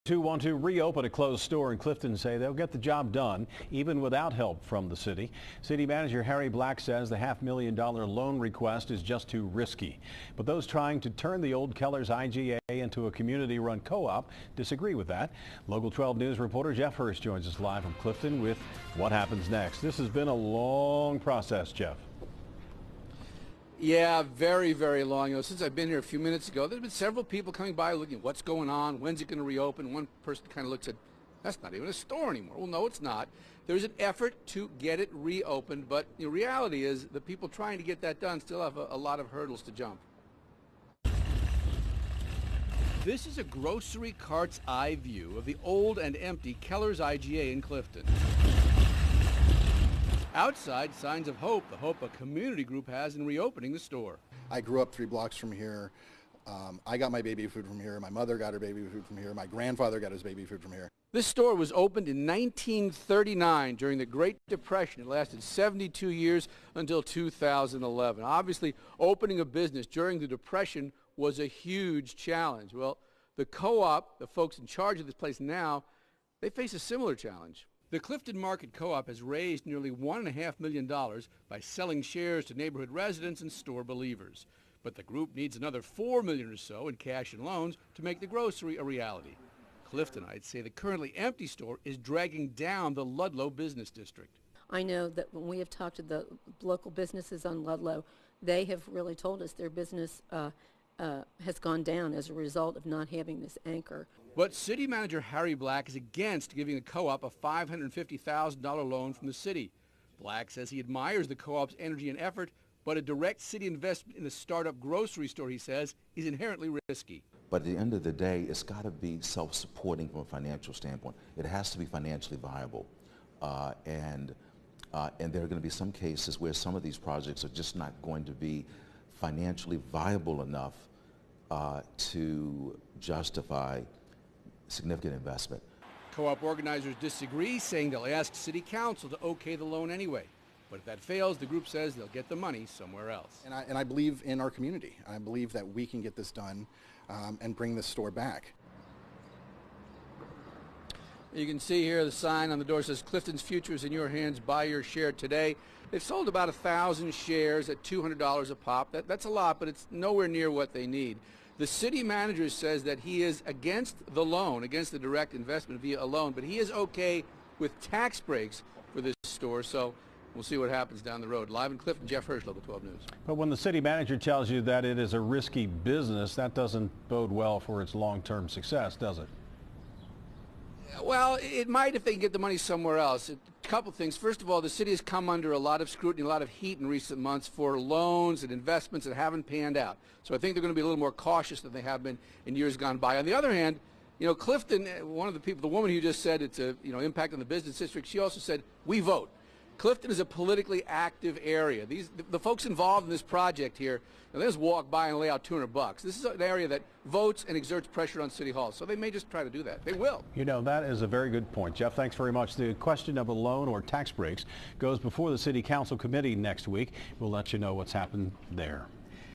Who want to reopen a closed store in Clifton say they'll get the job done even without help from the city. City manager Harry Black says the $500,000 loan request is just too risky. But those trying to turn the old Keller's I.G.A. into a community-run co-op disagree with that. Local 12 News reporter Jeff Hurst joins us live from Clifton with what happens next. This has been a long process, Jeff. Yeah, very, very long. You know, since I've been here a few minutes ago, there's been several people coming by looking at what's going on, when's it going to reopen. One person kind of looks at, that's not even a store anymore. Well, no, it's not. There's an effort to get it reopened, but the reality is the people trying to get that done still have a lot of hurdles to jump. This is a grocery cart's eye view of the old and empty Keller's I.G.A. in Clifton. Outside, signs of hope, the hope a community group has in reopening the store. I grew up 3 blocks from here. I got my baby food from here. My mother got her baby food from here. My grandfather got his baby food from here. This store was opened in 1939 during the Great Depression. It lasted 72 years until 2011. Obviously, opening a business during the Depression was a huge challenge. Well, the co-op, the folks in charge of this place now, they face a similar challenge. The Clifton Market Co-op has raised nearly $1.5 million by selling shares to neighborhood residents and store believers. But the group needs another $4 million or so in cash and loans to make the grocery a reality. Cliftonites say the currently empty store is dragging down the Ludlow business district. I know that when we have talked to the local businesses on Ludlow, they have really told us their business has gone down as a result of not having this anchor. But city manager Harry Black is against giving the co-op a $550,000 loan from the city. Black says he admires the co-op's energy and effort, but a direct city investment in the startup grocery store, he says, is inherently risky. But at the end of the day, it's got to be self-supporting from a financial standpoint. It has to be financially viable. And there are going to be some cases where some of these projects are just not going to be financially viable enough to justify significant investment. Co-op organizers disagree, saying they'll ask City Council to okay the loan anyway. But if that fails, the group says they'll get the money somewhere else. And I believe in our community. I believe that we can get this done and bring this store back. You can see here the sign on the door says Cliftons Futures in your hands, buy your share today. They've sold about 1,000 shares at $200 a pop. That's a lot, but it's nowhere near what they need. The city manager says that he is against the loan, against the direct investment via a loan, but he is okay with tax breaks for this store, so we'll see what happens down the road. Live in Clifton, Jeff Hurst, Local 12 News. But when the city manager tells you that it is a risky business, that doesn't bode well for its long-term success, does it? Well, it might if they can get the money somewhere else. A couple things. First of all, the city has come under a lot of scrutiny, a lot of heat in recent months for loans and investments that haven't panned out. So I think they're going to be a little more cautious than they have been in years gone by. On the other hand, you know, Clifton, one of the people, the woman who just said it's a impact on the business district, she also said, we vote. Clifton is a politically active area. The folks involved in this project here, they just walk by and lay out $200. This is an area that votes and exerts pressure on City Hall, so they may just try to do that. They will. You know, that is a very good point, Jeff. Thanks very much. The question of a loan or tax breaks goes before the City Council committee next week. We'll let you know what's happened there.